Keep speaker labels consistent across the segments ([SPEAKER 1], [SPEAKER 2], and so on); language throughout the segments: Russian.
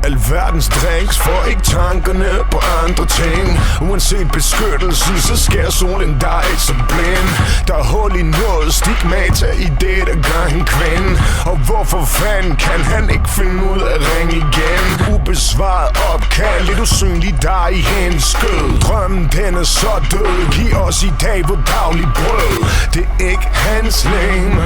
[SPEAKER 1] alverdens drinks, får ikke tankerne på andre ting. Uanset beskyttelsen, så skærer solen dig så blind. Der er hul i noget, stigmata i det, der gør en kvinde. Og hvorfor fanden kan han ikke finde ud af at ringe igen? Ubesvaret opkald, lidt usynlig der i hendes skød. Drømmen den er så død, giv os i dag på daglig brød. Det er ikke hans lame,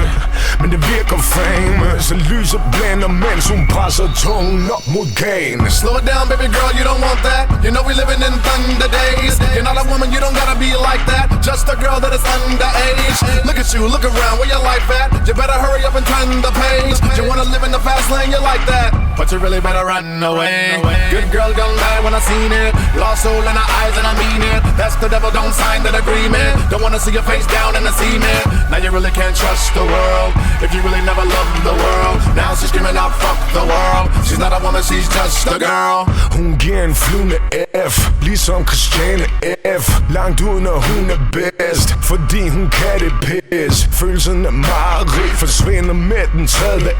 [SPEAKER 1] men det virker fame. Så lyset blænder, mens hun presser tungen op mod gagen.
[SPEAKER 2] Slow it down, baby girl, you don't want that. You know we living in thunder days. You're not a woman, you don't gotta be like that. Just a girl that is underage. Look at you, look around, where your life at? You better hurry up and turn the page. You wanna live in the fast lane, you like that, but you really better run away. Good girl gone mad when I seen it. Lost soul in her eyes and I mean it. That's the devil, don't sign that agreement. Don't wanna see your face down in the cement. Now you really can't trust the world if you really never loved the world. Now she's screaming out, fuck the world. She's not a woman, she's just a girl.
[SPEAKER 1] Hun giver en flyvende F, ligesom Christiane F. Langt ud når hun er bedst, fordi hun kan det pis. Følelsen af mareridt forsvinder med den tredje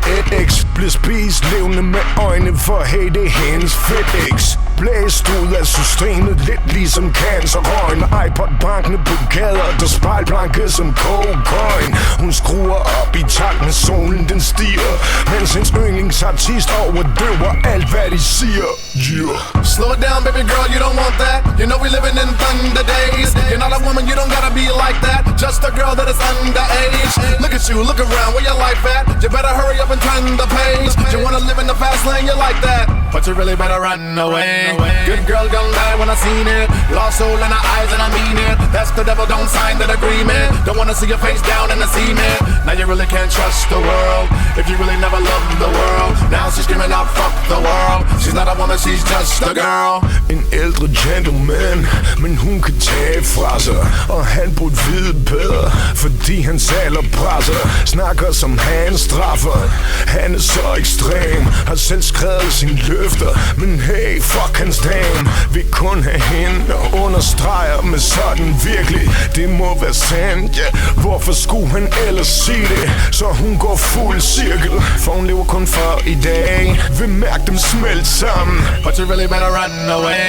[SPEAKER 1] X. Bliver spist levende med øjne, for hey, det er hendes fix. Blæst ud af systemet, lidt ligesom cancerrøgen. iPod bankende på gader, der spejlblanke som cocaine. Hun skruer op i takt med solen, den stiger, mens hendes yndlingsartist overdøver alt hvad de siger. Yeah.
[SPEAKER 2] Slow it down, baby girl, you don't want that. You know we living in thunder days. You're not a woman, you don't gotta be like that. Just a girl that is underage. Look at you, look around, where your life at? You better hurry up and turn the page. You wanna live in the fast lane, you like that, but you really better run away. Good girl gone mad when I seen it. Lost soul in her eyes and I mean it. That's the devil, don't sign that agreement. Don't wanna see your face down in the cement. Now you really can't trust the world if you really never loved the world. Now she's screaming out, fuck the world. She's not a woman, she's just a girl.
[SPEAKER 1] En ældre gentleman, men hun kan tage fra sig. Og han burde vide bedre, fordi hans alder presser. Snakker som han straffer. Han er så ekstrem, har selv skrevet sine løfter. Men hey, fuck hans dame, vil kun have hende og understreger med sådan virkelig. Det må være sandt, ja. Hvorfor skulle han ellers sige det? Så hun går fuld cirkel, for hun lever kun for i dag. Vil mærke dem smelte sammen,
[SPEAKER 2] but you really better run away.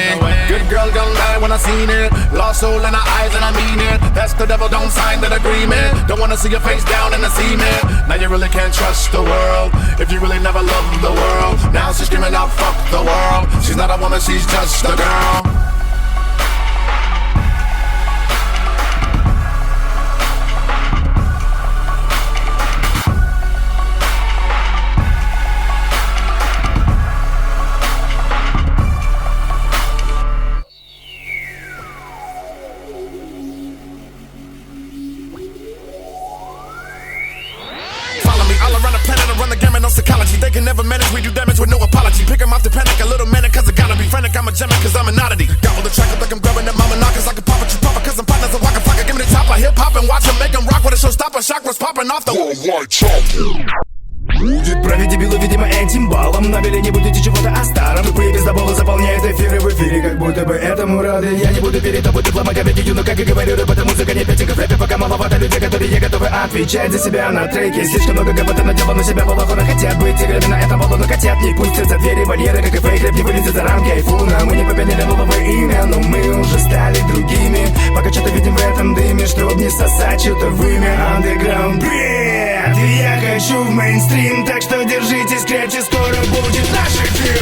[SPEAKER 2] Good girl gone mad when I seen it. Lost soul in her eyes and I mean it. That's the devil, don't sign that agreement. Don't wanna see your face down in the cement. Now you really can't trust the world if you really never loved the world. Now she's screaming out, fuck the world. She's not a woman, she's just a girl.
[SPEAKER 3] All around the planet, I run the gamut on psychology. They can never manage, we do damage with no apology. Pick 'em off the panic, a little manic, cause I gotta be frantic. I'm a gem, cause I'm an oddity. Gobble the track up like I'm grabbing that mama knockers. I can pop it, you pop it, cause I'm partners of Waka Flocka. Give me the top, I hip hop and watch 'em make 'em rock with a showstopper. Shock was popping off the worldwide chart.
[SPEAKER 4] Будет править дебилу, видимо, этим баллом. На беле не будете чего-то о старом. Тупые пиздоболы заполняют эфиры в эфире, как будто бы этому рады. Я не буду перед тобой дипломать, объясню, но как и говорю, рэп это музыка, не пятинка в рэпе. Пока маловато людей, которые готовы отвечать за себя на треке. Слишком много кого-то наделал на себя балахона. Хотят быть играми на этом баллону, хотят не пустят за двери барьеры, как и фейк, рэп не вылезет за рамки айфона. Мы не победили новое имя, но мы уже стали другими. Пока что-то видим в этом дыме, чтоб не сосать что-то вымя. Underground, бред, я хочу в мейнстрим, так что держитесь крепче, скоро будет наш эфир.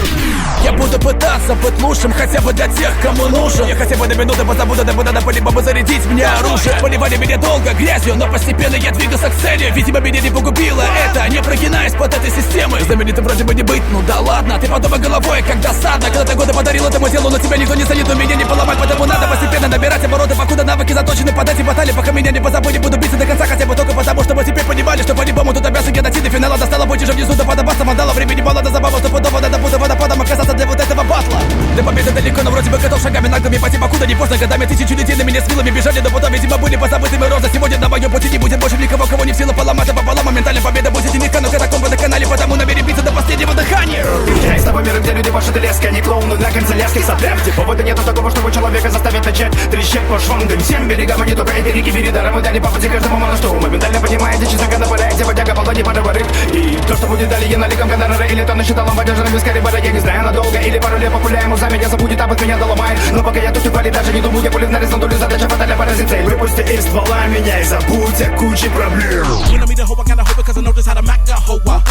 [SPEAKER 5] Я буду пытаться быть лучшим, хотя бы для тех, кому нужен. Я хотя бы на минуту позабуду, да надо по-любому зарядить мне оружие. Поливали меня долго грязью, но постепенно я двигался к цели. Видимо, меня не погубило это, не прогинаясь под этой системой. Знаменитым вроде бы не быть, ну да ладно. Ты подумай головой, как досадно. Когда-то годы подарил этому делу, но тебя никто не станет, но меня не поломать. Поэтому надо постепенно набирать обороты, покуда навыки заточены под эти баталии. Пока меня не позабыли, буду биться до конца, хотя бы только потому, чтобы теперь понимали, что по-любому тут обязан я дойти до финала. Достало быть уже внизу, до подобаться мандала. Времени мало, до забава, стопудово, надо буду водопадом оказаться для вот этого батла. Для победы далеко, но вроде бы готов шагами наглыми пойти, покуда не поздно. Годами тысячу людей на меня с вилами бежали, но потом, видимо, были позабытыми розы. Сегодня на моем пути не будет больше никого, кого не в силу поломать, а пополам. Моментально победа будет низко, но катакомбы на канале, потому набери биться до поста. последнего дыхания.
[SPEAKER 4] Я из того мира, где люди пашут и леска, не клоуны на канцелярских садрах, где повода нету такого, чтобы человека заставить начать трещать по швам. Дым всем берегам, а не только эти реки, передаром и дали по пути каждому мало что. Моментально понимаете, честно, когда пыляете, водяга полони подоворит. И то, что будет далее, наликом гонорара, или то насчиталом водяжером без карибара, я не знаю, надолго, или пару лет популяем узами, я забудет, а вот меня доломает. Но пока я тут и вали, даже не думаю, я пулю нарезан, долю задача фатальная поразить цель. Выпусти из ствола меня и забудь о куче проблем.
[SPEAKER 3] When I meet a hoe, I gotta hope it cause I know just how to mac that hoe up.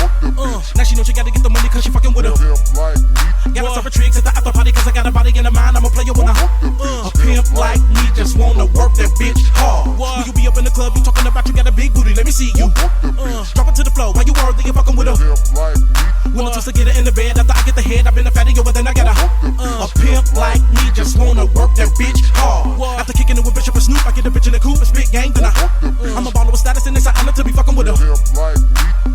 [SPEAKER 3] Now she know she gotta get the money cause she fucking with her. Gotta serve a tricks at the after party cause I got a body in the mind, I'm a player when I a pimp like me just wanna work that bitch hard. When you be up in the club, you talking about you got a big booty, let me see you. Drop it to the floor, why you worthy, you fucking with her. When I'm just to get her in the bed, after I get the head, I've been a fatty over, then I got a pimp like me just wanna work that bitch hard. After kicking it with Bishop and Snoop, I get a bitch in the coupe and spit gang, then I'm a baller with status and it's an honor to be fucking with her.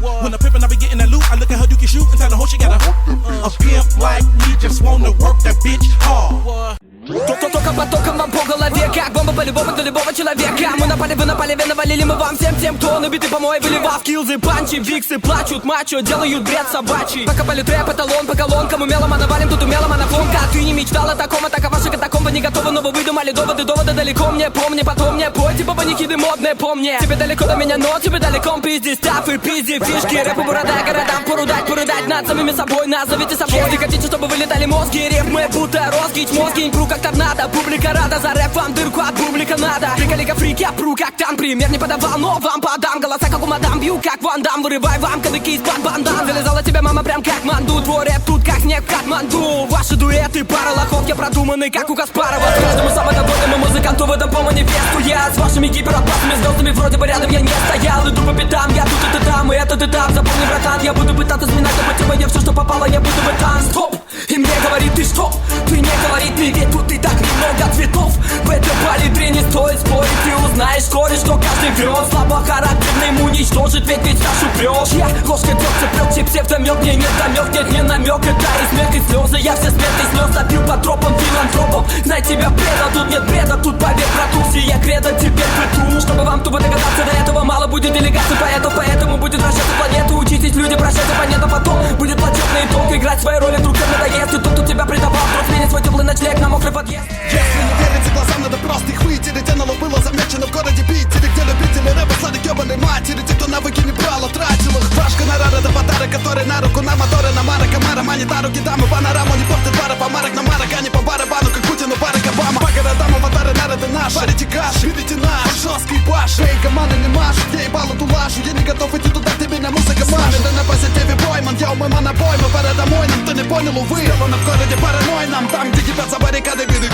[SPEAKER 3] When I'm pimpin', I be getting that loot, I look at her, you can shoot and tell the whole she got a pimp like me just wanna work that bitch hard.
[SPEAKER 5] Только потоком вам по голове, как бомба по-любому для любого человека. Мы напали, вы напали, вы навалили мы вам всем тем, кто набиты помой, выливав килзы, панчи, виксы, плачут, мачо, делают бред собачий. Покопали трэп, эталон по колонкам, умело мы навалим, тут умело монофонка. Ты не мечтал о таком, а так ваши катакомбы не готовы, но вы выдумали доводы далеко мне, помни, потом мне пой, типа паникиды модные, помни. Тебе далеко до меня, но тебе далеко пизди, став и пизди, фишки, рэп и борода, городам порудать над самими собой, назовите собой. Если хотите, чтобы вылетали мозги, рифмы будто розгить, мозги, не пру как торнадо, публика рада, за рэп вам дырку от бублика надо. Приколика фрики, пру как там, пример не подавал, но вам подам, голоса как у мадам, бью как Ван Дам, вырывай вам кадыки из бан-бандан. Залезала тебя мама прям как манду, твой рэп тут как снег в Катманду. Ваши дуэты, пара лохотки продуманы, как у Каспарова. С каждому самым довольным музыканту в этом по манифесту. Я с вашими гиперопасными звездами вроде бы рядом я не стоял. Иду по пятам, я тут и ты там, и это ты там. Запомни, братан, я буду пытаться сминать, но по тебе все, что попало, я буду бы там. Стоп! И мне говорит, ты что? Ты не говорит мне, ведь тут и так немного цветов. В этой палитре не стоит спорить, ты узнаешь вскоре, что каждый врет. Слабохарактерный ему уничтожит, ведь сашу прешь. Я ложкой дёрся, прёт, чипсев, намёк, мне нет намёк, нет не намёк. Это и смех, и слёзы, я все смерть и слёз допил по тропам филантропов. Знай, тебя преда, тут нет бреда, тут поверь, братух, сия кредо теперь приту. Чтобы вам тупо догадаться, до этого мало будет делегаций поэтов, поэтому будет вращаться планету. Учитесь, люди, прощайте, понятно, потом будет плачевный итог. Играть свои роли друг как надоест, и тот, кто тебя предавал, вдруг сменит свой теплый ночлег на мокрый подъезд.
[SPEAKER 2] Если не верите глазам, надо просто их вытереть. НЛО было замечено в городе Питере, где любители рэпа слали к ёбаной матери. Те, кто навыки не брал, тратил их. Ваш гонорар — это подарок, который на руку, на моторы, на марок, комаром, а не на руки дамы. Панораму не портит пара помарок, на марок, а не по барабану, как Путину, Барак Обама. По городам аватары, народы наши. Варите каш, видите наш жесткий баш. Эй, команда не машет, я ебал эту лажу. Я не готов идти туда, где меня музыка машет. Да на позитиве бойман, я умы монобой, мы пора домой, нам ты не понял, увы. Сделано в городе паранойй, нам там, где кипят за баррикады виды.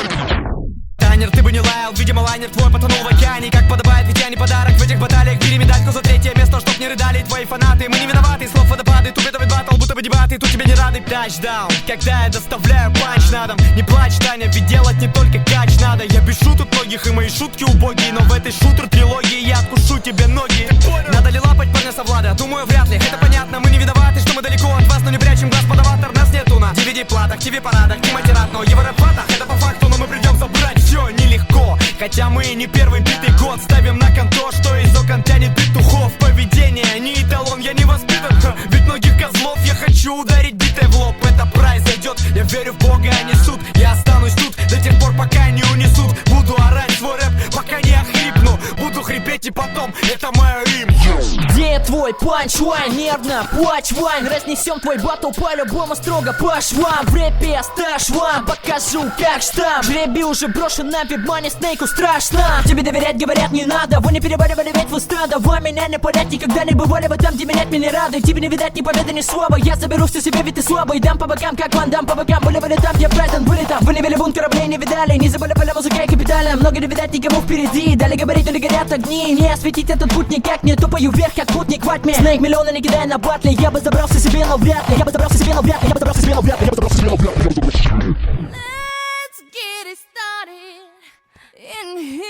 [SPEAKER 6] Танер, ты бы не лаял, видимо лайнер твой потонул в океане. Как подобает, ведь я не подарок в этих баталиях. Бери медальку за третье место, чтоб не рыдали твои фанаты. Мы не виноваты, слов водопады, тупит батл, будто бы дебаты. Тут тебе не рады, тачдаун. Когда я доставляю панч на дом, не плачь, Таня, ведь делать не только кач надо. Я бешу тут многих, и мои шутки убогие, но в этой шутер-трилогии я откушу тебе ноги. Надо ли лапать парня со Влада? Думаю, вряд ли, это понятно. Мы не виноваты, что мы далеко от вас, но не прячем глаз под аватар. Нас нету на DVD-платах, ТВ-парадах, не матерат, но его рэп-патах. Это по факту, но мы придем забрать все нелегко. Хотя мы не первый битый год ставим на конто, что из окон тянет петухов. Поведение не эталон, я не воспитан, ведь многих козлов я хочу ударить битой в лоб. Это произойдет, я верю в Бога, а не суд. Я останусь тут до тех пор, пока не унесут. Буду орать свой рэп, пока не охрипну. Буду хрипеть и потом, это мое имя.
[SPEAKER 7] Где твой панчлайн? Нервно, плачь, вайн. Разнесем твой батл по-любому строго по швам. В рэпе я стаж вам, покажу как штамп. Жребий уже брошен на вебмане, снейку страшно. Тебе доверять говорят не надо, вы не переваривали ведь вы стадо. Вы меня не понять, никогда не бывали вы там, где менять меня рады. Тебе не видать ни победы, ни слова. Я заберу все себе, ведь ты слабый. Дам по бокам, как Ван Дам по бокам. Были там, где Брайтон, были там. Вы не вели бунт, кораблей не видали. Не забыли поля музыка и капитально. Много не видать никому впереди. Дали говорить, но не горят огни. Не осветить этот путь никак, не тупаю вверх, как путник в атме. Снейк миллионы не кидай на батли. Я бы забрался себе, но вряд ли. Я бы забрался себе, но вряд ли. Я бы забрался себе, но вряд ли. Я бы забрался себе, но вряд ли.
[SPEAKER 8] Let's get it started in here.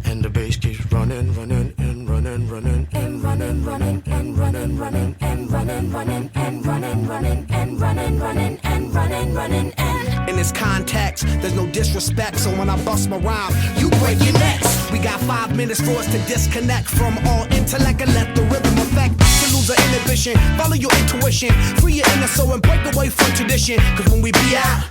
[SPEAKER 3] And the bass keeps running, running, and running, running, and running, running, and running, running, and running, running, and running, running, and running, running, and running, running, and
[SPEAKER 9] it's context. There's no disrespect, so when I bust my rhyme, you break your necks. We got 5 minutes for us to disconnect from all intellect and let the rhythm affect. To lose our inhibition, follow your intuition, free your inner soul and break away from tradition. Cause when we be out,